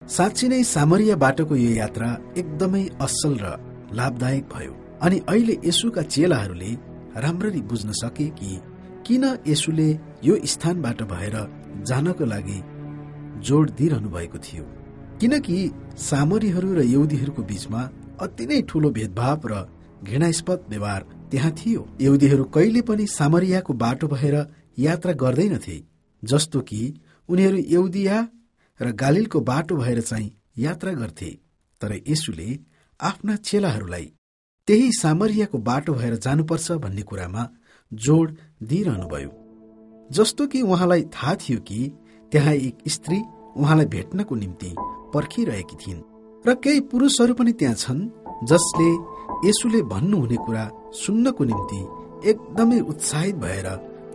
साँच्चै नै सामरिया बाटोको यो यात्रा एकदमै असल र लाभदायक भयो। अनि अहिले येशूका चेलाहरूले राम्ररी बुझ्न सके कि किन येशूले यो स्थानबाट भएर जानको लागि जोड दिइरहनु भएको थियो। किनकि सामरीहरू र यहुदीहरूको बीचमा अति नै ठूलो भेदभाव र घृणास्पद व्यवहार त्यहाँ थियो। यहुदीहरू कहिले पनि सामरियाको बाटो भएर यात्रा गर्दैनथे, जस्तो कि उनीहरू यहुदिया र गालिलको बाटो भएर चाहिँ यात्रा गर्थे। तर येशूले आफ्ना चेलाहरूलाई त्यही सामरियाको बाटो भएर जानुपर्छ भन्ने कुरामा जोड दिइरहनुभयो। जस्तो कि उहाँलाई थाहा थियो कि त्यहाँ एक स्त्री उहाँलाई भेट्नको निम्ति पर्खिरहेकी थिइन् र केही पुरुषहरू पनि त्यहाँ छन् जसले येशूले भन्नुहुने कुरा सुन्नको निम्ति एकदमै उत्साहित भएर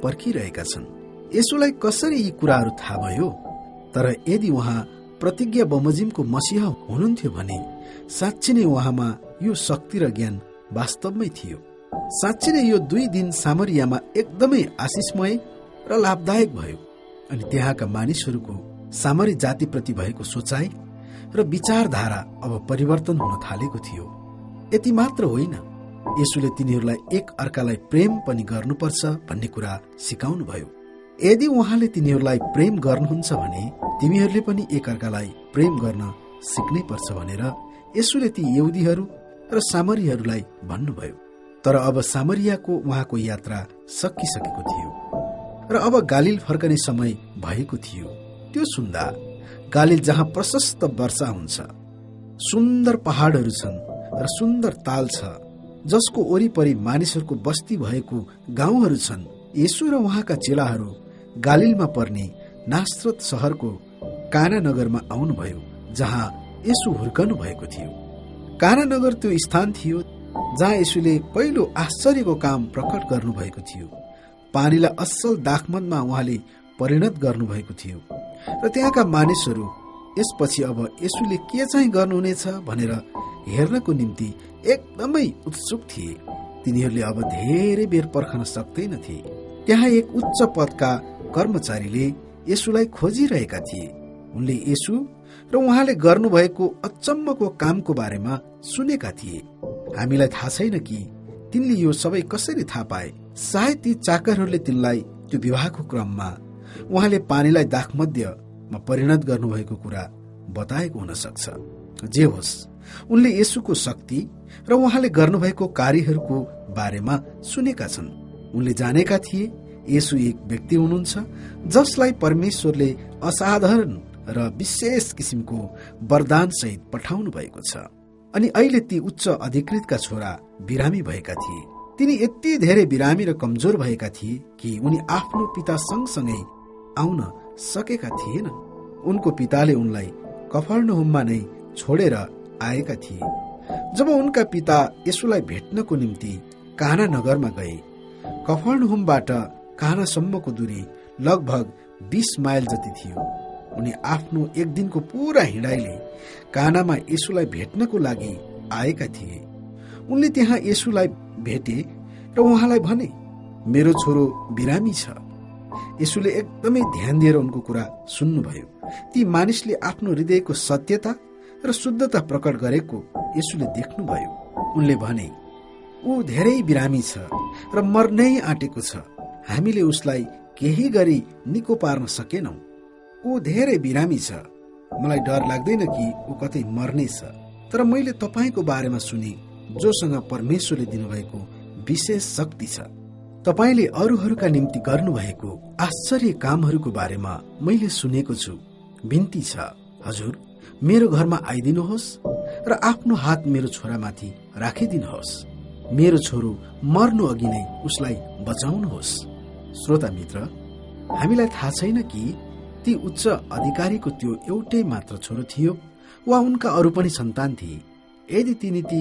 पर्खिरहेका छन्। येशूलाई कसरी यी कुराहरू थाहा भयो? तर यदि उहाँ प्रतिज्ञा बमोजिमको मसीहा हुनुहुन्थ्यो भने साँच्चै नै उहाँमा यो शक्ति र ज्ञान वास्तवमै थियो। साँच्चै नै यो 2 दिन सामरियामा एकदमै आशिषमय र लाभदायक भयो। अनि त्यहाँका मानिसहरूको सामरी जातिप्रति भएको सोचाइ र विचारधारा अब परिवर्तन हुन थालेको थियो। यति मात्र होइन, येशूले तिनीहरूलाई एक अर्कालाई प्रेम पनि गर्नुपर्छ भन्ने कुरा सिकाउनु भयो। यदि उहाँले तिनीहरूलाई प्रेम गर्नुहुन्छ भने तिमीहरूले पनि एक अर्कालाई प्रेम गर्न सिक्नै पर्छ भनेर येशूले ती यहुदीहरू र सामरीहरूलाई भन्नुभयो। तर अब सामरियाको उहाँको यात्रा सकिसकेको थियो र अब गालिल फर्कने समय भएको थियो। त्यो सुन्दा गालिल जहाँ प्रशस्त वर्षा हुन्छ, सुन्दर पहाडहरू छन् र सुन्दर ताल छ, जसको वरिपरि मानिसहरूको बस्ती भएको गाउँहरू छन्, येशू र उहाँका चेलाहरू गालिलमा पर्ने नासरत शहरको काना नगरमा आउनुभयो, जहाँ येशू हुर्कनु भएको थियो। काना नगर त्यो स्थान थियो जहाँ येशूले पहिलो आश्चर्यको काम प्रकट गर्नुभएको थियो। पानीलाई असल दाखमदमा उहाँले परिणत गर्नुभएको थियो र त्यहाँका मानिसहरू यसपछि अब येशूले के चाहिँ गर्नुहुनेछ भनेर हेर्नको निम्ति एकदमै उत्सुक थिए। तिनीहरूले अब धेरै बेर पर्खन सक्दैनथे। त्यहाँ एक उच्च पदका कर्मचारीले येशूलाई खोजिरहेका थिए। उनले येशू र उहाँले गर्नुभएको अचम्मको कामको बारेमा सुनेका थिए। हामीलाई थाहा छैन कि तिनले यो सबै कसरी थाहा पाए। सायद ती चाकरहरूले तिनलाई त्यो विवाहको क्रममा उहाँले पानीलाई दाखमध्यमा परिणत गर्नुभएको कुरा बताएको हुन सक्छ। जे होस्, उनले येशूको शक्ति र उहाँले गर्नुभएको कार्यहरूको बारेमा सुनेका छन्। उनले जानेका थिए येशू एक व्यक्ति हुनुहुन्छ जसलाई परमेश्वरले असाधारण र विशेष किसिमको वरदान सहित पठाउनु भएको छ। अनि अहिले ती उच्च अधिकृतका छोरा बिरामी भएका थिए। तिनी यति धेरै बिरामी र कमजोर भएका थिए कि उनी आफ्नो पिता सँगसँगै आउन सकेका थिएनन्। उनको पिताले उनलाई कफरनहुममा नै छोडेर आएका थिए। जब उनका पिता येशूलाई भेट्नको निम्ति काना नगरमा गए, कफरनहुमबाट कानासम्मको दूरी लगभग 20 माइल जति थियो। उनी आफ्नो एक दिनको पूरा हिँडाइले कानामा येशूलाई भेट्नको लागि आएका थिए। उनले त्यहाँ येशूलाई भेटे र उहाँलाई भने, मेरो छोरो बिरामी छ। येशूले एकदमै ध्यान दिएर उनको कुरा सुन्नुभयो। ती मानिसले आफ्नो हृदयको सत्यता र शुद्धता प्रकट गरेको येशूले देख्नुभयो। उनले भने, ऊ धेरै बिरामी छ र मर्नै आँटेको छ। हामीले उसलाई केही गरी निको पार्न सकेनौं। ऊ धेरै बिरामी छ। मलाई डर लाग्दैन कि ऊ कतै मर्नेछ। तर मैले तपाईको बारेमा सुने जोसँग परमेश्वरले दिनुभएको विशेष शक्ति छ। तपाईले अरूहरूका निम्ति गर्नुभएको आश्चर्य कामहरूको बारेमा मैले सुनेको छु। बिन्ती छ, हजुर, मेरो घरमा आइदिनुहोस् र आफ्नो हात मेरो छोरामाथि राखिदिनुहोस्। मेरो छोरो मर्नु अघि नै उसलाई बचाउनुहोस्। श्रोता मित्र, हामीलाई थाहा छैन कि ती उच्च अधिकारीको त्यो एउटै मात्र छोरो थियो वा उनका अरू पनि सन्तान थिए। यदि तिनी ती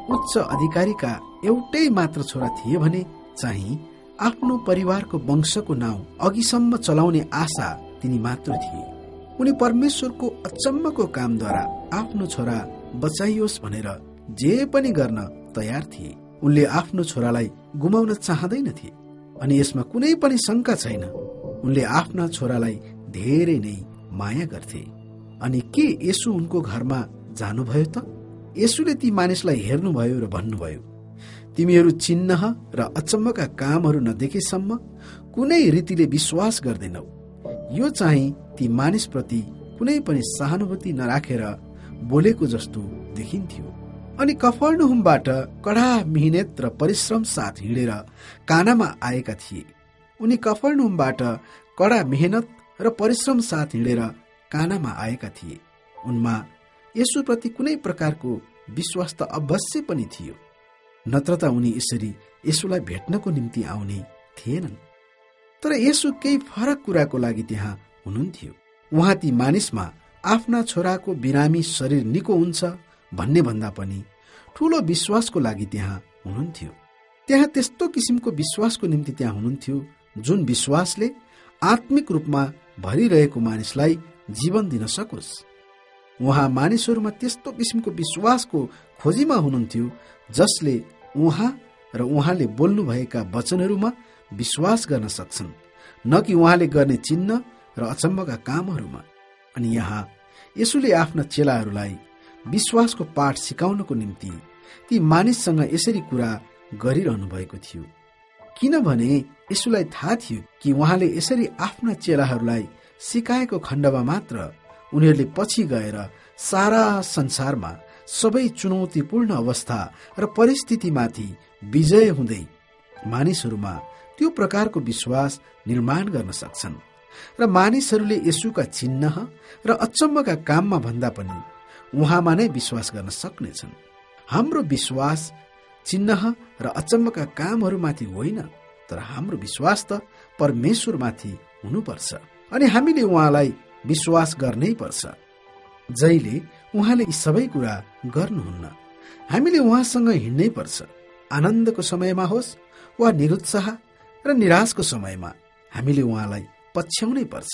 उच्च अधिकारीका एउटै मात्र छोरा थिए भने चाहिँ आफ्नो परिवारको वंशको नाउँ अघिसम्म चलाउने आशा तिनी मात्र थिए। उनी परमेश्वरको अचम्मको कामद्वारा आफ्नो छोरा बचाइयोस् भनेर जे पनि गर्न तयार थिए। उनले आफ्नो छोरालाई गुमाउन चाहँदैनथे अनि यसमा कुनै पनि शंका छैन। उनले आफ्ना छोरालाई धेरै नै माया गर्थे। अनि के येशू उनको घरमा जानुभयो त? येशूले ती मानिसलाई हेर्नुभयो र भन्नुभयो, तिमीहरू चिन्ह र अचम्मका कामहरू नदेखेसम्म कुनै रीतिले विश्वास गर्दैनौ। यो चाहिँ ती मानिसप्रति कुनै पनि सहानुभूति नराखेर बोलेको जस्तो देखिन्थ्यो। अनि कफरनहुमबाट कडा मेहनत र परिश्रम साथ हिँडेर कानामा आएका थिए। उनी कफरनहुमबाट कडा मेहनत र परिश्रम साथ हिँडेर कानामा आएका थिए। उनमा येशूप्रति कुनै प्रकारको विश्वास त अवश्य पनि थियो, नत्र त उनी यसरी येशूलाई भेट्नको निम्ति आउने थिएनन्। तर येशू केही फरक कुराको लागि त्यहाँ हुनुहुन्थ्यो। उहाँ ती मानिसमा आफ्ना छोराको बिरामी शरीर निको हुन्छ भन्ने भन्दा पनि ठूलो विश्वासको लागि त्यहाँ हुनुहुन्थ्यो। त्यहाँ त्यस्तो किसिमको विश्वासको निम्ति त्यहाँ हुनुहुन्थ्यो जुन विश्वासले आत्मिक रूपमा भरिरहेको मानिसलाई जीवन दिन सकोस्। उहाँ मानिसहरूमा त्यस्तो किसिमको विश्वासको खोजीमा हुनुहुन्थ्यो जसले उहाँ र उहाँले बोल्नुभएका वचनहरूमा विश्वास गर्न सक्छन्, न कि उहाँले गर्ने चिन्ह र अचम्मका कामहरूमा। अनि यहाँ येशूले आफ्ना चेलाहरूलाई विश्वासको पाठ सिकाउनको निम्ति ती मानिससँग यसरी कुरा गरिरहनु भएको थियो, किनभने येशूलाई थाहा थियो कि उहाँले यसरी आफ्ना चेलाहरूलाई सिकाएको खण्डमा मात्र उनीहरूले पछि गएर सारा संसारमा सबै चुनौतीपूर्ण अवस्था र परिस्थितिमाथि विजय हुँदै मानिसहरूमा त्यो प्रकारको विश्वास निर्माण गर्न सक्छन् र मानिसहरूले येशूका चिन्ह र अचम्मका काममा भन्दा पनि उहाँमा नै विश्वास गर्न सक्नेछन्। हाम्रो विश्वास चिन्ह र अचम्मका कामहरूमाथि होइन, तर हाम्रो विश्वास त परमेश्वरमाथि हुनुपर्छ अनि हामीले उहाँलाई विश्वास गर्नै पर्छ। जहिले उहाँले यी सबै कुरा गर्नुहुन्न, हामीले उहाँसँग हिँड्नै पर्छ। आनन्दको समयमा होस् वा निरुत्साह र निराशको समयमा हामीले उहाँलाई पछ्याउनै पर्छ।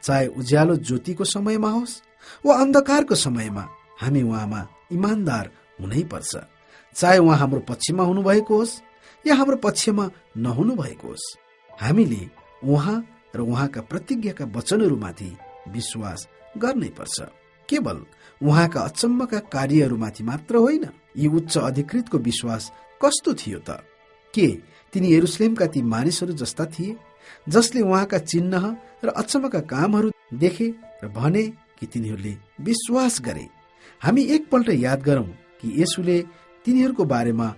चाहे उज्यालो ज्योतिको समयमा होस् वा अन्धकारको समयमा हामी उहाँमा इमान्दार हुनै पर्छ। चाहे उहाँ हाम्रो पक्षमा हुनुभएको होस् या हाम्रो पक्षमा नहुनु भएको होस्, हामीले उहाँ र उहाँका प्रतिज्ञाका वचनहरूमाथि विश्वास गर्नै पर्छ। केवल उहाँका अचम्मका कार्यहरूमाथि मात्र होइन। यी उच्च अधिकृतको विश्वास कस्तो थियो त? के तिनी यरुशलेमका ती मानिसहरू जस्ता थिए जसले उहाँका चिन्ह र अचम्मका कामहरू देखे र भने कि तिनीहरूले विश्वास गरे? हामी एकपल्ट याद गरौं कि येशूले तिनीहरूको बारेमा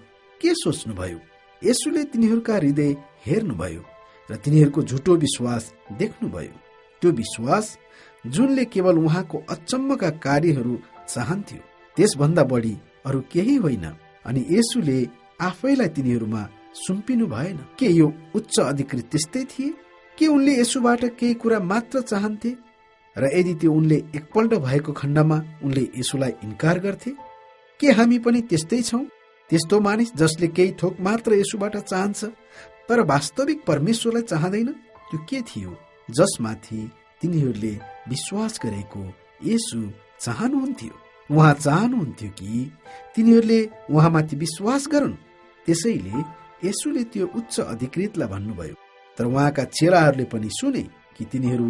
के सोच्नुभयो। येशूले तिनीहरूका हृदय हेर्नुभयो र तिनीहरूको झुटो विश्वास देख्नुभयो। त्यो विश्वास जुनले केवल उहाँको अचम्मका कार्यहरू चाहन्थ्यो, त्यसभन्दा बढी अरू केही होइन। अनि येशूले आफैलाई तिनीहरूमा सुम्पिनु भएन। के यो उच्च अधिकृत त्यस्तै थिए? के उनले येशूबाट केही कुरा मात्र चाहन्थे र यदि त्यो उनले एकपल्ट भएको खण्डमा उनले येशूलाई इन्कार गर्थे? के हामी पनि त्यस्तै छौं? त्यस्तो मानिस जसले केही थोक मात्र येशूबाट चाहन्छ तर वास्तविक परमेश्वरलाई चाहँदैन? त्यो के थियो जसमाथि तिनीहरूले विश्वास गरेको येशू चाहनुहुन्थ्यो? उहाँ चाहनुहुन्थ्यो कि तिनीहरूले उहाँमाथि विश्वास गरून्। त्यसैले येशूले त्यो उच्च अधिकृतलाई भन्नुभयो। तर उहाँका चेलाहरूले पनि सुने कि तिनीहरू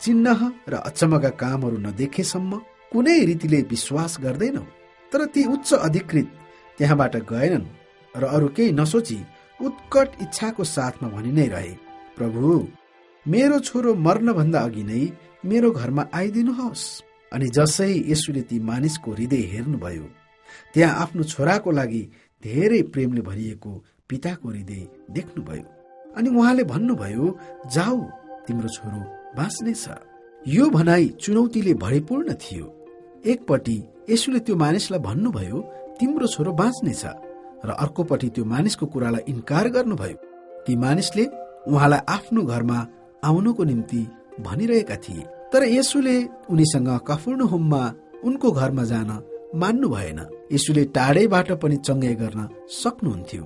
चिन्ह र अचम्मका कामहरू नदेखेसम्म कुनै रीतिले विश्वास गर्दैनौ। तर ती उच्च अधिकृत त्यहाँबाट गएनन् र अरू केही नसोची उत्कट इच्छाको साथमा भनि नै रहे, प्रभु, मेरो छोरो मर्नभन्दा अघि नै मेरो घरमा आइदिनुहोस्। अनि जसै येशूले ती मानिसको हृदय हेर्नुभयो, त्यहाँ आफ्नो छोराको लागि धेरै प्रेमले भरिएको पिताको हृदय देख्नुभयो। अनि उहाँले भन्नुभयो, जाऊ, तिम्रो छोरो बाँच्नेछ। यो भनाइ चुनौतीले भरिपूर्ण थियो। एकपट्टि येशूले त्यो मानिसलाई भन्नुभयो, तिम्रो छोरो बाँच्नेछ, र अर्कोपट्टि त्यो मानिसको कुरालाई इन्कार गर्नुभयो। ती मानिसले उहाँलाई आफ्नो घरमा आउनुको निम्ति भनिरहेका थिए, तर येशूले उनीसँग कफरनहुममा उनको घरमा जान मान्नु भएन। येशूले टाढैबाट पनि चङ्गाई गर्न सक्नुहुन्थ्यो,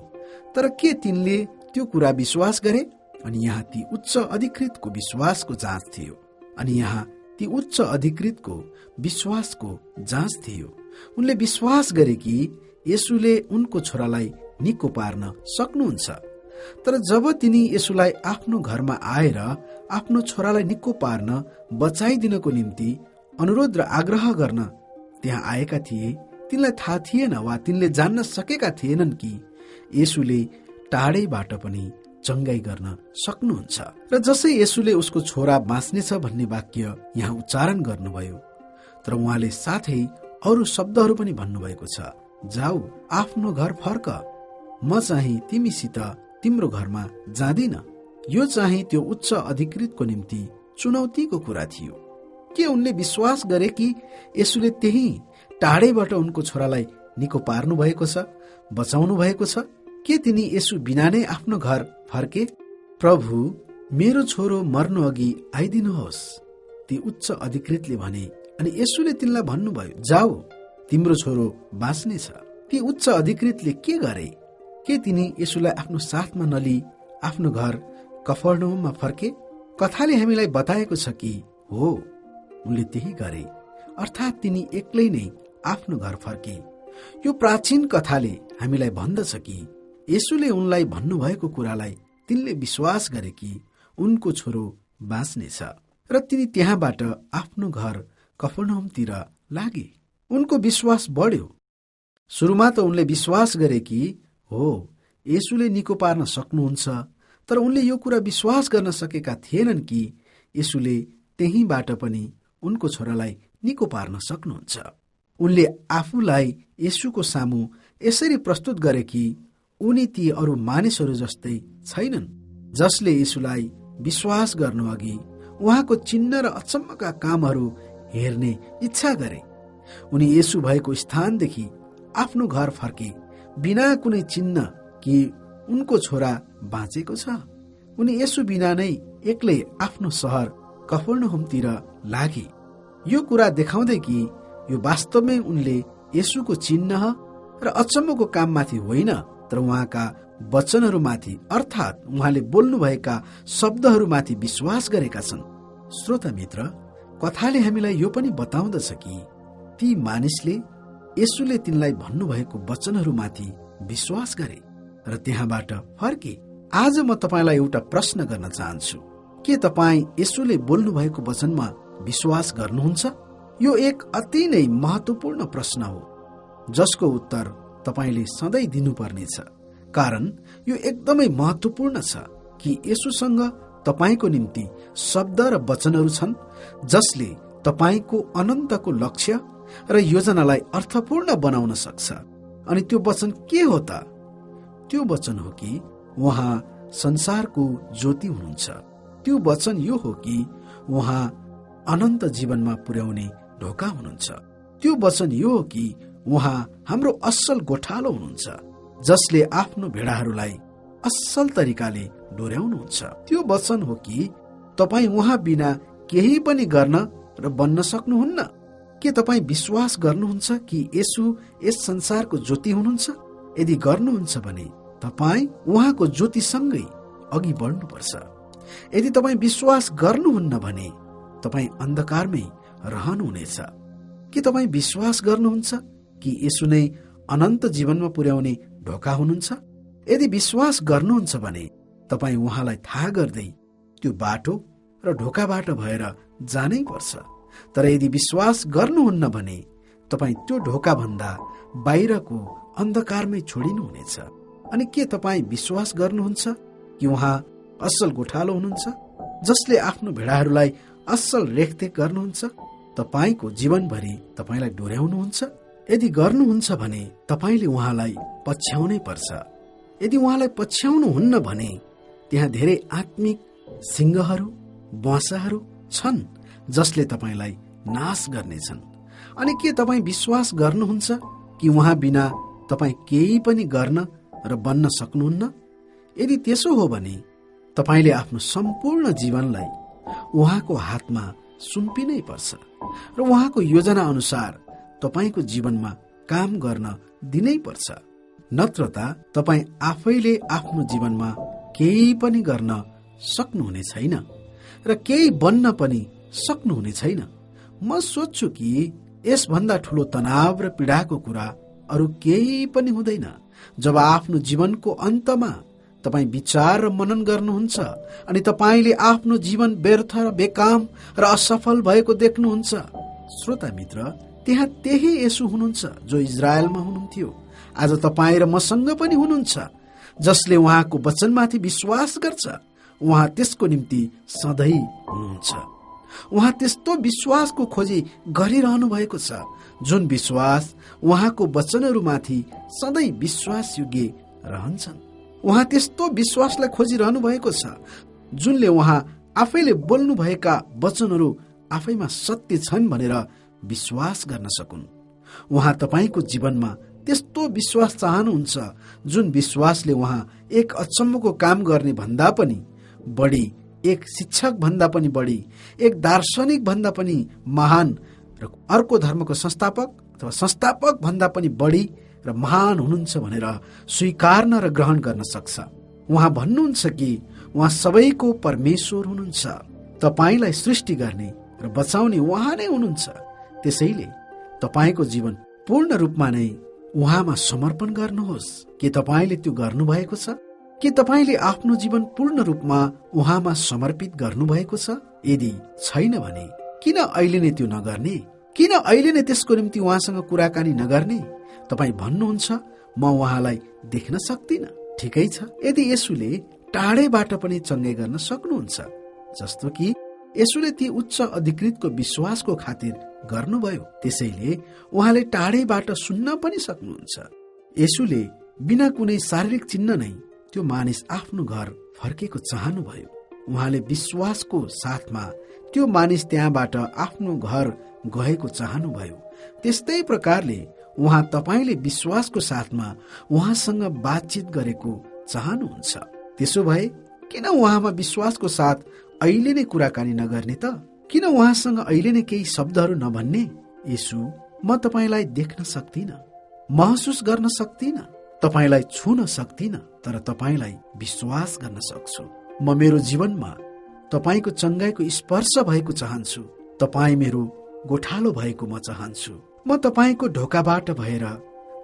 तर के तिनले त्यो कुरा विश्वास गरे? अनि यहाँ ती उच्च अधिकृतको विश्वासको जाँच थियो। अनि यहाँ ती उच्च अधिकृतको विश्वासको जाँच थियो। उनले विश्वास गरे कि येशूले उनको छोरालाई निको पार्न सक्नुहुन्छ। तर जब तिनी येशूलाई आफ्नो घरमा आएर आफ्नो छोरालाई निको पार्न बचाइदिनको निम्ति अनुरोध र आग्रह गर्न त्यहाँ आएका थिए, तिनलाई थाहा थिएन वा तिनले जान्न सकेका थिएनन् कि येशूले टाढैबाट पनि चङ्गाई गर्न सक्नुहुन्छ। र जसै येशूले उसको छोरा बाँच्नेछ भन्ने वाक्य यहाँ उच्चारण गर्नुभयो, तर उहाँले साथै अरू शब्दहरू पनि भन्नुभएको छ, जाऊ आफ्नो घर फर्क, म चाहिँ तिमीसित तिम्रो घरमा जाँदिन। यो चाहिँ त्यो उच्च अधिकृतको निम्ति चुनौतीको कुरा थियो। के उनले विश्वास गरे कि येशूले त्यही टाढैबाट उनको छोरालाई निको पार्नु भएको छ, बचाउनु भएको छ? के तिनी येशू बिना नै आफ्नो घर फर्के? प्रभु, मेरो छोरो मर्नु अघि आइदिनुहोस्, ती उच्च अधिकृतले भने। अनि येशूले तिनलाई भन्नुभयो, जाऊ तिम्रो छोरो बाँच्नेछ। ती उच्च अधिकृतले के गरे? के तिनी येशूलाई आफ्नो साथमा नलिई आफ्नो घर कफरनहुममा फर्के? कथाले हामीलाई बताएको छ कि हो, उनले त्यही गरे, अर्थात् तिनी एक्लै नै आफ्नो घर फर्के। यो प्राचीन कथाले हामीलाई भन्दछ कि येशूले उनलाई भन्नुभएको कुरालाई तिनले विश्वास गरे कि उनको छोरो बाँच्नेछ, र तिनी त्यहाँबाट आफ्नो घर कफरनहुमतिर लागे। उनको विश्वास बढ्यो। सुरुमा त उनले विश्वास गरे कि हो, येशूले निको पार्न सक्नुहुन्छ, तर उनले यो कुरा विश्वास गर्न सकेका थिएनन् कि येशूले त्यहीबाट पनि उनको छोरालाई निको पार्न सक्नुहुन्छ। उनले आफूलाई येशूको सामु यसरी प्रस्तुत गरे कि उनी ती अरू मानिसहरू जस्तै छैनन्, जसले येशूलाई विश्वास गर्नु अघि उहाँको चिन्ह र अचम्मका कामहरू हेर्ने इच्छा गरे। उनी येशू भएको स्थानदेखि आफ्नो घर फर्के, बिना कुनै चिन्ह कि उनको छोरा बाँचेको छ। उनी येशू बिना नै एक्लै आफ्नो सहर कफरनहुमतिर लागे, यो कुरा देखाउँदै कि यो वास्तवमै उनले येशूको चिन्ह र अचम्मको काममाथि होइन, तर उहाँका वचनहरूमाथि, अर्थात् उहाँले बोल्नुभएका शब्दहरूमाथि विश्वास गरेका छन्। श्रोता मित्र, कथाले हामीलाई यो पनि बताउँदछ कि ती मानिसले येशूले तिनलाई भन्नुभएको वचनहरूमाथि विश्वास गरे र त्यहाँबाट फर्के। आज म तपाईलाई एउटा प्रश्न गर्न चाहन्छु, के तपाईँ येशूले बोल्नुभएको वचनमा विश्वास गर्नुहुन्छ? यो एक अति नै महत्वपूर्ण प्रश्न हो, जसको उत्तर तपाईले सधैँ दिनुपर्नेछ, कारण यो एकदमै महत्वपूर्ण छ कि येशूसँग तपाईको निम्ति शब्द र वचनहरू छन् जसले तपाईको अनन्तको लक्ष्य र योजनालाई अर्थपूर्ण बनाउन सक्छ। अनि त्यो वचन के हो त? त्यो वचन हो कि उहाँ संसारको ज्योति हुनुहुन्छ। त्यो वचन यो हो कि उहाँ अनन्त जीवनमा पुर्याउने ढोका हुनुहुन्छ। त्यो वचन यो हो कि उहाँ हाम्रो असल गोठालो हुनुहुन्छ, जसले आफ्नो भेडाहरूलाई असल तरिकाले डोर्याउनुहुन्छ। त्यो वचन हो कि तपाईँ उहाँ बिना केही पनि गर्न र बन्न सक्नुहुन्न। के तपाईँ विश्वास गर्नुहुन्छ कि येशू यस संसारको ज्योति हुनुहुन्छ? यदि गर्नुहुन्छ भने तपाईँ उहाँको ज्योतिसँगै अघि बढ्नुपर्छ। यदि तपाईँ विश्वास गर्नुहुन्न भने तपाईँ अन्धकारमै रहनुहुनेछ। के तपाईँ विश्वास गर्नुहुन्छ कि येशू नै अनन्त जीवनमा पुर्याउने ढोका हुनुहुन्छ? यदि विश्वास गर्नुहुन्छ भने तपाईँ उहाँलाई थाहा गर्दै त्यो बाटो र ढोकाबाट भएर जानै पर्छ। तर यदि विश्वास गर्नुहुन्न भने तपाईँ त्यो ढोका भन्दा बाहिरको अन्धकारमै छोडिनुहुनेछ। अनि के तपाईँ विश्वास गर्नुहुन्छ कि उहाँ असल गोठालो हुनुहुन्छ, जसले आफ्नो भेडाहरूलाई असल रेखदेख गर्नुहुन्छ, तपाईँको जीवनभरि तपाईँलाई डोर्याउनुहुन्छ? यदि गर्नुहुन्छ भने तपाईँले उहाँलाई पछ्याउनै पर्छ। यदि उहाँलाई पछ्याउनुहुन्न भने त्यहाँ धेरै आत्मिक सिंहहरू, बसाहरू छन् जसले तपाईँलाई नाश गर्नेछन्। अनि के तपाईँ विश्वास गर्नुहुन्छ कि उहाँ बिना तपाईँ केही पनि गर्न र बन्न सक्नुहुन्न? यदि त्यसो हो भने तपाईँले आफ्नो सम्पूर्ण जीवनलाई उहाँको हातमा सुम्पिनै पर्छ र उहाँको योजना अनुसार तपाईँको जीवनमा काम गर्न दिनै पर्छ। नत्र त तपाईँ आफैले आफ्नो जीवनमा केही पनि गर्न सक्नुहुने छैन र केही बन्न पनि सक्नुहुने छैन। म सोच्छु कि यसभन्दा ठूलो तनाव र पीडाको कुरा अरू केही पनि हुँदैन जब आफ्नो जीवनको अन्तमा तपाईँ विचार र मनन गर्नुहुन्छ अनि तपाईँले आफ्नो जीवन व्यर्थ र बेकाम र असफल भएको देख्नुहुन्छ। श्रोता मित्र, त्यहाँ त्यही येशू हुनुहुन्छ जो इजरायलमा हुनुहुन्थ्यो, आज तपाईँ र मसँग पनि हुनुहुन्छ। जसले उहाँको वचनमाथि विश्वास गर्छ, उहाँ त्यसको निम्ति सधैँ हुनुहुन्छ। उहाँ त्यस्तो विश्वासको खोजी गरिरहनु भएको छ जुन विश्वास उहाँको वचनहरूमाथि सधैँ विश्वासयोग्य रहन्छन्। उहाँ त्यस्तो विश्वासलाई खोजिरहनु भएको छ जुनले उहाँ आफैले बोल्नुभएका वचनहरू आफैमा सत्य छन् भनेर विश्वास गर्न सकुन्। उहाँ तपाईँको जीवनमा त्यस्तो विश्वास चाहनुहुन्छ जुन विश्वासले उहाँ एक अचम्मको काम गर्ने भन्दा पनि बढी, एक शिक्षक भन्दा पनि बढी, एक दार्शनिक भन्दा पनि महान र अर्को धर्मको संस्थापक अथवा संस्थापक भन्दा पनि बढी र महान हुनुहुन्छ भनेर स्वीकार्न र ग्रहण गर्न सक्छ। उहाँ भन्नुहुन्छ कि उहाँ सबैको परमेश्वर हुनुहुन्छ, तपाईँलाई सृष्टि गर्ने र बचाउने उहाँ नै हुनुहुन्छ। त्यसैले तपाईँको जीवन पूर्ण रूपमा नै उहाँमा समर्पण गर्नुहोस्। के तपाईँले त्यो गर्नुभएको छ? के तपाईँले आफ्नो जीवन पूर्ण रूपमा उहाँमा समर्पित गर्नुभएको छ? यदि छैन भने किन अहिले नै त्यो नगर्ने? किन अहिले नै त्यसको निम्ति उहाँसँग कुराकानी नगर्ने? तपाईँ भन्नुहुन्छ म उहाँलाई देख्न सक्दिन। ठिकै छ, यदि येशूले टाढैबाट पनि चङ्गाई गर्न सक्नुहुन्छ, जस्तो कि येशूले ती उच्च अधिकृतको विश्वासको खातिर गर्नुभयो, त्यसैले उहाँले टाढैबाट सुन्न पनि सक्नुहुन्छ। येशूले बिना कुनै शारीरिक चिन्ह नै त्यो मानिस आफ्नो घर फर्केको चाहनुभयो। उहाँले विश्वासको साथमा त्यो मानिस त्यहाँबाट आफ्नो घर गएको चाहनुभयो। त्यस्तै प्रकारले उहाँ तपाईँले विश्वासको साथमा उहाँसँग बातचित गरेको चाहनुहुन्छ। त्यसो भए किन उहाँमा विश्वासको साथ अहिले नै कुराकानी नगर्ने त? किन उहाँसँग अहिले नै केही शब्दहरू नभन्ने? येशू, म तपाईँलाई देख्न सक्दिन, महसुस गर्न सक्दिन, तपाईँलाई छुन सक्दिन, तर तपाईँलाई विश्वास गर्न सक्छु। म मेरो जीवनमा तपाईँको चङ्गाईको स्पर्श भएको चाहन्छु। तपाईँ मेरो गोठालो भएको म चाहन्छु। म तपाईँको ढोकाबाट भएर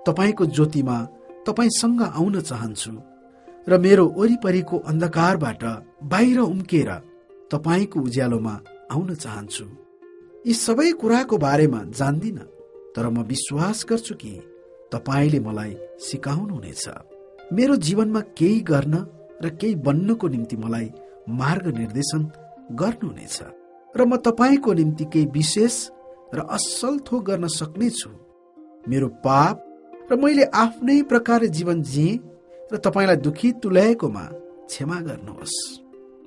तपाईँको ज्योतिमा तपाईँसँग आउन चाहन्छु र मेरो वरिपरिको अन्धकारबाट बाहिर उम्केर तपाईँको उज्यालोमा आउन चाहन्छु। यी सबै कुराको बारेमा जान्दिन, तर म विश्वास गर्छु कि तपाईँले मलाई सिकाउनुहुनेछ। मेरो जीवनमा केही गर्न र केही बन्नको निम्ति मलाई मार्गनिर्देशन गर्नुहुनेछ र म तपाईँको निम्ति केही विशेष र असल थोक गर्न सक्नेछु। मेरो पाप र मैले आफ्नै प्रकारले जीवन जिएँ र तपाईँलाई दुखी तुल्याएकोमा क्षमा गर्नुहोस्।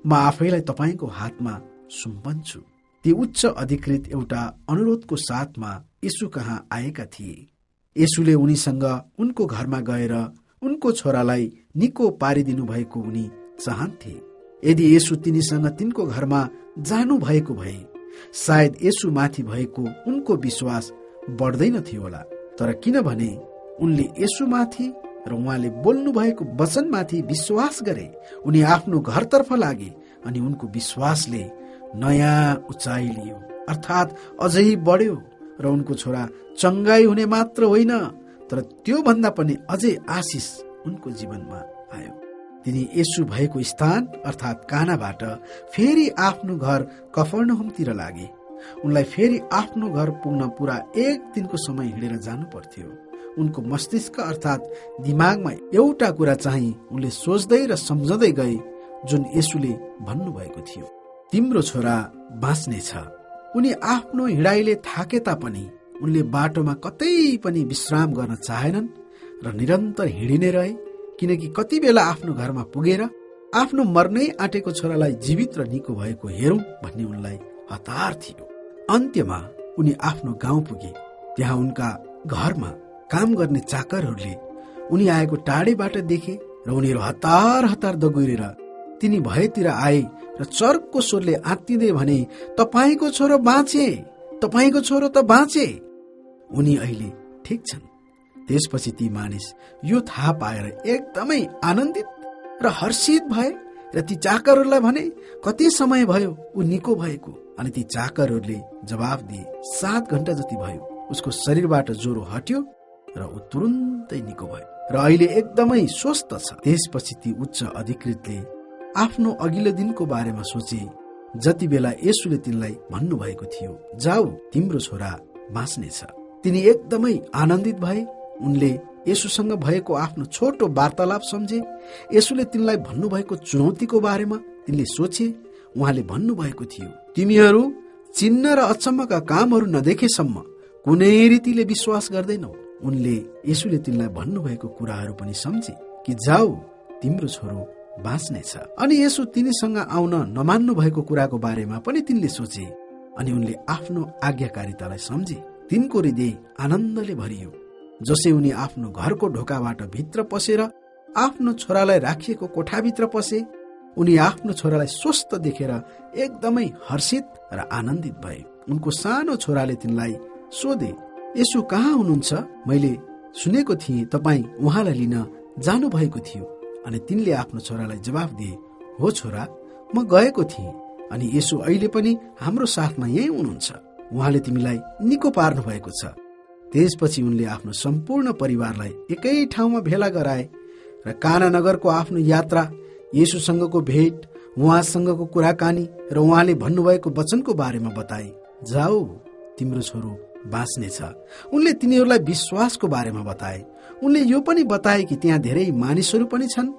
म आफैलाई तपाईँको हातमा सुम्पन्छु। ती उच्च अधिकृत एउटा अनुरोधको साथमा येशू कहाँ आएका थिए। येशूले उनीसँग उनको घरमा गएर उनको छोरालाई निको पारिदिनु भएको उनी चाहन्थे। यदि येशू तिनीसँग तिनको घरमा जानु भएको भए सायद येशू माथि भएको उनको विश्वास बढ्दैन थियो होला। तर किनभने उनले येशू माथि र उहाँले बोल्नु भएको वचनमाथि विश्वास गरे, उनी आफ्नो घरतर्फ लागे अनि उनको विश्वासले नयाँ उचाइ लियो, अर्थात् अझै बढ्यो र उनको छोरा चङ्गाई हुने मात्र होइन तर त्यो भन्दा पनि अझै आशिष उनको जीवनमा आयो। तिनी येशू भएको स्थान अर्थात् कानाबाट फेरि आफ्नो घर कफरनहुमतिर लागे। उनलाई फेरि आफ्नो घर पुग्न पुरा एक दिनको समय हिँडेर जानु पर्थ्यो। उनको मस्तिष्क अर्थात् दिमागमा एउटा कुरा चाहिँ उनले सोच्दै र सम्झँदै गए जुन येशूले भन्नुभएको थियो, तिम्रो छोरा बाँच्नेछ। उनी आफ्नो हिँडाइले थाके तापनि उनले बाटोमा कतै पनि विश्राम गर्न चाहेनन् र निरन्तर हिँडिने रहे, किनकि कति बेला आफ्नो घरमा पुगेर आफ्नो मर्नै आँटेको छोरालाई जीवित र निको भएको हेरौं भन्ने उनलाई हतार थियो। अन्त्यमा उनी आफ्नो गाउँ पुगे। त्यहाँ उनका घरमा काम गर्ने चाकरहरूले उनी आएको टाढेबाट देखे र उनीहरू हतार हतार दगुरेर तिनी भएतिर आए र चर्को स्वरले आत्तिँदै भने, तपाईको छोरो बाँचे, तपाईको छोरो त बाँचे, उनी अहिले ठिक छन्। त्यसपछि ती मानिस यो थाहा पाएर एकदमै आनन्दित र हर्षित भए र ती चाकरहरूलाई भने, कति समय भयो ऊ निको भएको? अनि ती चाकरहरूले जवाफ दिए, 7 घण्टा जति भयो। उसको शरीरबाट ज्वरो हट्यो र ऊ तुरुन्तै निको भयो र अहिले एकदमै स्वस्थ छ। त्यसपछि ती उच्च अधिकृतले आफ्नो अघिल्लो दिनको बारेमा सोचे जति बेला येशूले तिनलाई भन्नुभएको थियो, जाऊ तिम्रो छोरा बाँच्नेछ। तिनी एकदमै आनन्दित भए। उनले येशूसँग भएको आफ्नो छोटो वार्तालाप सम्झे। येशूले तिनलाई भन्नुभएको चुनौतीको बारेमा तिनले सोचे। उहाँले भन्नुभएको थियो, तिमीहरू चिन्ह र अचम्मका कामहरू नदेखेसम्म कुनै रीतिले विश्वास गर्दैनौ। उनले येशूले तिनलाई भन्नुभएको कुराहरू पनि सम्झे कि जाऊ तिम्रो छोरो बाँच्नेछ। अनि येशू तिनीसँग आउन नमान्नु भएको कुराको बारेमा पनि तिनले सोचे। अनि उनले आफ्नो आज्ञाकारितालाई सम्झे। तिनको हृदय आनन्दले भरियो। जसै उनी आफ्नो घरको ढोकाबाट भित्र पसेर आफ्नो छोरालाई राखिएको कोठाभित्र पसे, उनी आफ्नो छोरालाई स्वस्थ देखेर एकदमै हर्षित र आनन्दित भए। उनको सानो छोराले तिनलाई सोधे, येशू कहाँ हुनुहुन्छ? मैले सुनेको थिएँ तपाईँ उहाँलाई लिन जानुभएको थियो। अनि तिनले आफ्नो छोरालाई जवाफ दिए, हो छोरा, म गएको थिएँ अनि येशू अहिले पनि हाम्रो साथमा यही हुनुहुन्छ। उहाँले तिमीलाई निको पार्नु भएको छ। त्यसपछि उनले आफ्नो सम्पूर्ण परिवारलाई एकै ठाउँमा भेला गराए र काना नगरको आफ्नो यात्रा, येशूसँगको भेट, उहाँसँगको कुराकानी र उहाँले भन्नुभएको वचनको बारेमा बताए। जाऊ तिम्रो छोरो बाँच्नेछ। उनले तिनीहरूलाई विश्वासको बारेमा बताए। उनले यो पनि बताए कि त्यहाँ धेरै मानिसहरू पनि छन्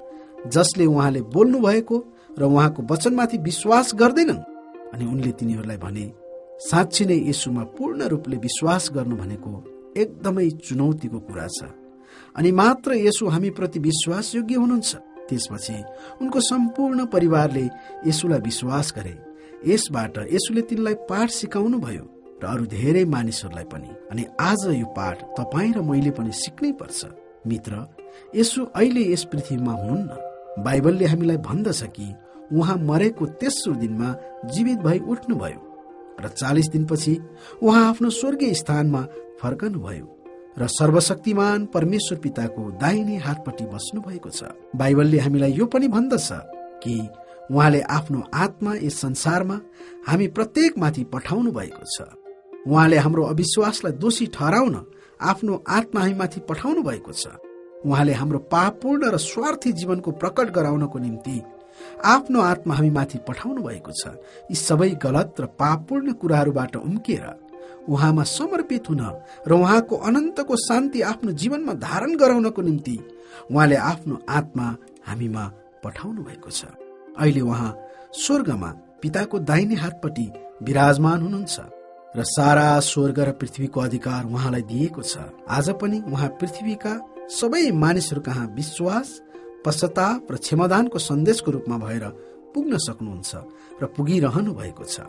जसले उहाँले बोल्नु भएको र उहाँको वचनमाथि विश्वास गर्दैनन्। अनि उनले तिनीहरूलाई भने, साँच्ची नै येशूमा पूर्ण रूपले विश्वास गर्नु भनेको एकदमै चुनौतीको कुरा छ। अनि मात्र येशू हामी प्रति विश्वास योग्य हुनुहुन्छ। त्यसपछि उनको सम्पूर्ण परिवारले येशूलाई विश्वास गरे। यसबाट येशूले तिनलाई पाठ सिकाउनु भयो र अरू धेरै मानिसहरूलाई पनि। अनि आज यो पाठ तपाईँ र मैले पनि सिक्नै पर्छ। मित्र, येशू अहिले यस पृथ्वीमा हुनुहुन्न। बाइबलले हामीलाई भन्दछ कि उहाँ मरेको तेस्रो दिनमा जीवित भई उठ्नुभयो र 40 दिनपछि उहाँ आफ्नो स्वर्गीय स्थानमा फर्कनुभयो र सर्वशक्तिमान परमेश्वर पिताको दाहिने हातपट्टि बस्नु भएको छ। बाइबलले हामीलाई यो पनि भन्दछ कि उहाँले आफ्नो आत्मा यस संसारमा हामी प्रत्येक माथि पठाउनु भएको छ। उहाँले हाम्रो अविश्वासलाई दोषी ठहराउन आफ्नो आत्मा हामी माथि पठाउनु भएको छ। उहाँले हाम्रो पापपूर्ण र स्वार्थी जीवनको प्रकट गराउनको निम्ति आफ्नो आत्मा हामी माथि पठाउनु भएको छ। यी सबै गलत र पापपूर्ण कुराहरूबाट उम्किएर उहाँमा समर्पित हुन र उहाँको अनन्तको शान्ति आफ्नो जीवनमा धारण गराउनको निम्ति उहाँले आफ्नो आत्मा हामीमा पठाउनु भएको छ। अहिले उहाँ स्वर्गमा पिताको दाहिने हातपट्टि विराजमान हुनुहुन्छ र सारा स्वर्ग र पृथ्वीको अधिकार उहाँलाई दिएको छ। आज पनि उहाँ पृथ्वीका सबै मानिसहरू कहाँ विश्वास, पश्चाताप र क्षमादानको सन्देशको रूपमा भएर पुग्न सक्नुहुन्छ र पुगिरहनु भएको छ।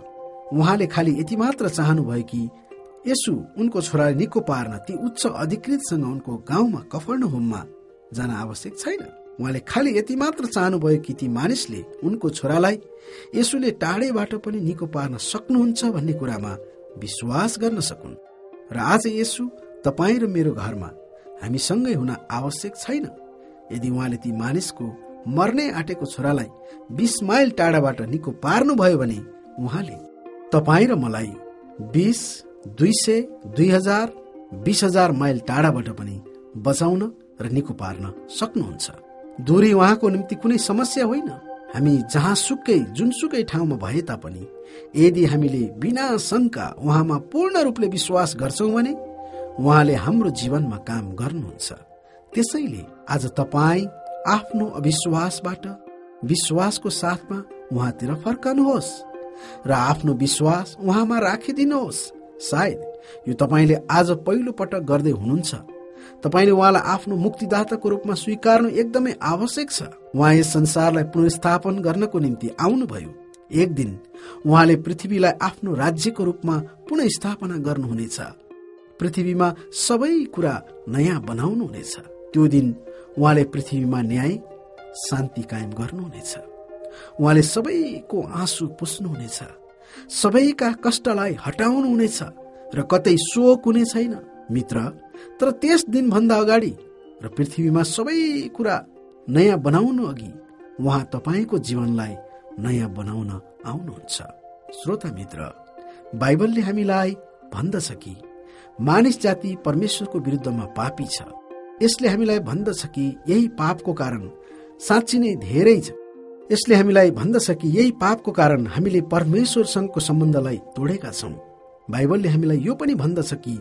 उहाँले खालि यति मात्र चाहनुभयो कि येशू उनको छोराले निको पार्न ती उच्च अधिकृतसँग उनको गाउँमा कफर्नहुममा जान आवश्यक छैन। उहाँले खालि यति मात्र चाहनुभयो कि ती मानिसले उनको छोरालाई येशूले टाढेबाट पनि निको पार्न सक्नुहुन्छ भन्ने कुरामा विश्वास गर्न सकुन्। र आज येशू तपाईँ र मेरो घरमा हामीसँगै हुन आवश्यक छैन। यदि उहाँले ती मानिसको मर्ने आँटेको छोरालाई 20 माइल टाढाबाट निको पार्नुभयो भने उहाँले तपाईँ र मलाई 20, 200, 2000, 20,000 माइल टाढाबाट पनि बचाउन र निको पार्न सक्नुहुन्छ। दूरी उहाँको निम्ति कुनै समस्या होइन। हामी जहाँसुकै जुनसुकै ठाउँमा भए तापनि यदि हामीले बिना शंका उहाँमा पूर्ण रूपले विश्वास गर्छौं भने उहाँले हाम्रो जीवनमा काम गर्नुहुन्छ। त्यसैले आज तपाईँ आफ्नो अविश्वासबाट विश्वासको साथमा उहाँतिर फर्कनुहोस् र आफ्नो विश्वास उहाँमा राखिदिनुहोस्। सायद यो तपाईले आज पहिलो पटक गर्दै हुनुहुन्छ। तपाईले उहाँलाई आफ्नो मुक्तिदाताको रूपमा स्वीकार्नु एकदमै आवश्यक छ। उहाँ यस संसारलाई पुनर्स्थापन गर्नको निम्ति आउनुभयो। एक दिन उहाँले पृथ्वीलाई आफ्नो राज्यको रूपमा पुनर्स्थापना गर्नुहुनेछ। पृथ्वीमा सबै कुरा नयाँ बनाउनुहुनेछ। त्यो दिन उहाँले पृथ्वीमा न्याय, शान्ति कायम गर्नुहुनेछ। उहाँले सबैको आँसु पुस्नुहुनेछ, सबैका कष्टलाई हटाउनुहुनेछ र कतै शोक हुने छैन। मित्र, तर त्यस दिन भन्दा अगाडि र पृथ्वीमा सबै कुरा नयाँ बनाउनु अघि उहाँ तपाईको जीवनलाई नयाँ बनाउन आउनुहुन्छ। श्रोता मित्र, बाइबलले हामीलाई भन्दछ कि मानिस जाति परमेश्वरको विरुद्धमा पापी छ। यसले हामीलाई भन्दछ कि यही पापको कारण साँच्ची नै धेरै छ। यसले हामीलाई भन्दछ कि यही पापको कारण हामीले परमेश्वरसँगको सम्बन्धलाई तोडेका छौँ। बाइबलले हामीलाई यो पनि भन्दछ कि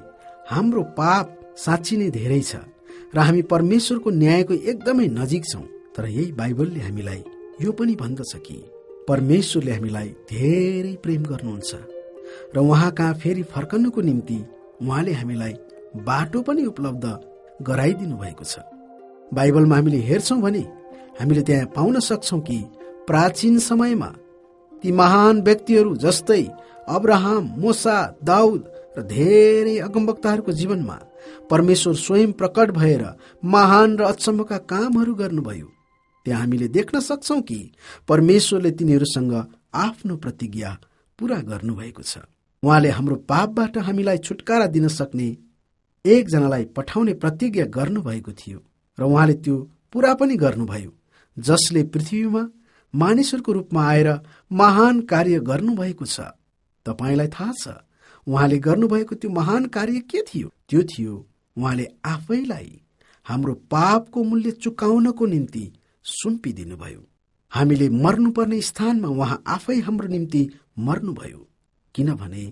हाम्रो पाप साँच्ची नै धेरै छ र हामी परमेश्वरको न्यायको एकदमै नजिक छौँ। तर यही बाइबलले हामीलाई यो पनि भन्दछ कि परमेश्वरले हामीलाई धेरै प्रेम गर्नुहुन्छ र उहाँ कहाँ फेरि फर्कनुको निम्ति उहाँले हामीलाई बाटो पनि उपलब्ध गराइदिनु भएको छ। बाइबलमा हामीले हेर्छौँ भने हामीले त्यहाँ पाउन सक्छौँ कि प्राचीन समयमा ती महान व्यक्तिहरू जस्तै अब्राहम, मूसा, दाउद र धेरै अगमवक्ताहरूको जीवनमा परमेश्वर स्वयं प्रकट भएर महान र अचम्मका कामहरू गर्नुभयो। त्यहाँ हामीले देख्न सक्छौँ कि परमेश्वरले तिनीहरूसँग आफ्नो प्रतिज्ञा पूरा गर्नुभएको छ। उहाँले हाम्रो पापबाट हामीलाई छुटकारा दिन सक्ने एकजनालाई पठाउने प्रतिज्ञा गर्नुभएको थियो र उहाँले त्यो पूरा पनि गर्नुभयो, जसले पृथ्वीमा मानिसहरूको रूपमा आएर महान कार्य गर्नुभएको छ। तपाईलाई थाहा छ उहाँले गर्नुभएको त्यो महान कार्य के थियो? त्यो थियो उहाँले आफैलाई हाम्रो पापको मूल्य चुकाउनको निम्ति सुम्पिदिनुभयो। हामीले मर्नुपर्ने स्थानमा उहाँ आफै हाम्रो निम्ति मर्नुभयो, किनभने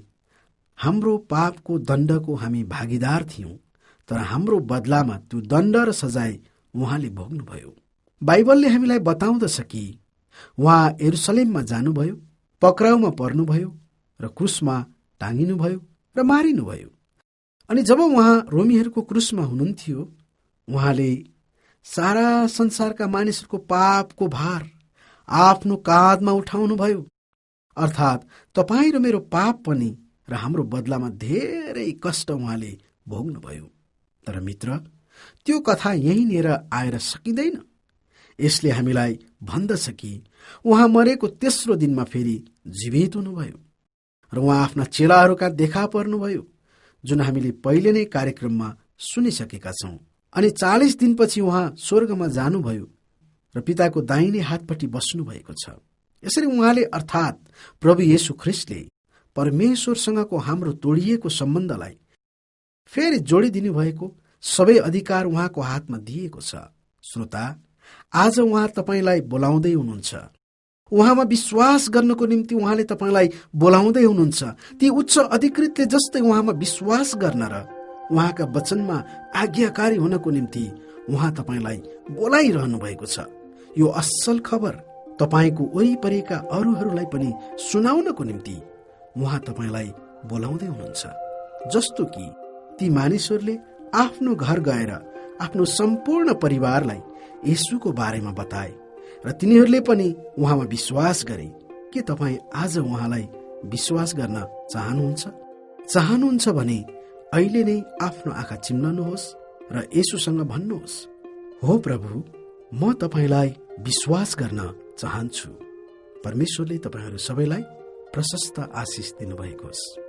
हाम्रो पापको दण्डको हामी भागीदार थियौं, तर हाम्रो बदलामा त्यो दण्ड र सजाय उहाँले भोग्नुभयो। बाइबलले हामीलाई बताउँदछ कि उहाँ यरुसलेममा जानुभयो, पक्राउमा पर्नुभयो र क्रुसमा टाँगिनुभयो र मारिनुभयो। अनि जब उहाँ रोमीहरूको क्रुसमा हुनुहुन्थ्यो, उहाँले सारा संसारका मानिसहरूको पापको भार आफ्नो काँधमा उठाउनुभयो। अर्थात् तपाईँ र मेरो पाप पनि र हाम्रो बदलामा धेरै कष्ट उहाँले भोग्नुभयो। तर मित्र, त्यो कथा यहीँनिर आएर सकिँदैन। यसले हामीलाई भन्दछ कि उहाँ मरेको तेस्रो दिनमा फेरि जीवित हुनुभयो र उहाँ आफ्ना चेलाहरूका देखा पर्नुभयो, जुन हामीले पहिले नै कार्यक्रममा सुनिसकेका छौँ। अनि 40 दिनपछि उहाँ स्वर्गमा जानुभयो र पिताको दाहिने हातपट्टि बस्नुभएको छ। यसरी उहाँले अर्थात् प्रभु येशू ख्रीष्टले परमेश्वरसँगको हाम्रो तोडिएको सम्बन्धलाई फेरि जोडिदिनु भएको सबै अधिकार उहाँको हातमा दिएको छ। श्रोता, आज उहाँ तपाईलाई बोलाउँदै हुनुहुन्छ। उहाँमा विश्वास गर्नको निम्ति उहाँले तपाईलाई बोलाउँदै हुनुहुन्छ। ती उच्च अधिकृतले जस्तै उहाँमा विश्वास गर्न र उहाँका वचनमा आज्ञाकारी हुनको निम्ति उहाँ तपाईलाई बोलाइरहनु भएको छ। यो असल खबर तपाईको वरिपरिका अरूहरूलाई पनि सुनाउनको निम्ति उहाँ तपाईलाई बोलाउँदै हुनुहुन्छ। जस्तो कि ती मानिसहरूले आफ्नो घर गएर आफ्नो सम्पूर्ण परिवारलाई येशूको बारेमा बताए र तिनीहरूले पनि उहाँमा विश्वास गरे। के तपाईँ आज उहाँलाई विश्वास गर्न चाहनुहुन्छ भने अहिले नै आफ्नो आँखा चिम्लनुहोस् र येशूसँग भन्नुहोस्, हो प्रभु, म तपाईलाई विश्वास गर्न चाहन्छु। परमेश्वरले तपाईहरू सबैलाई प्रशस्त आशिष दिनुभएको होस्।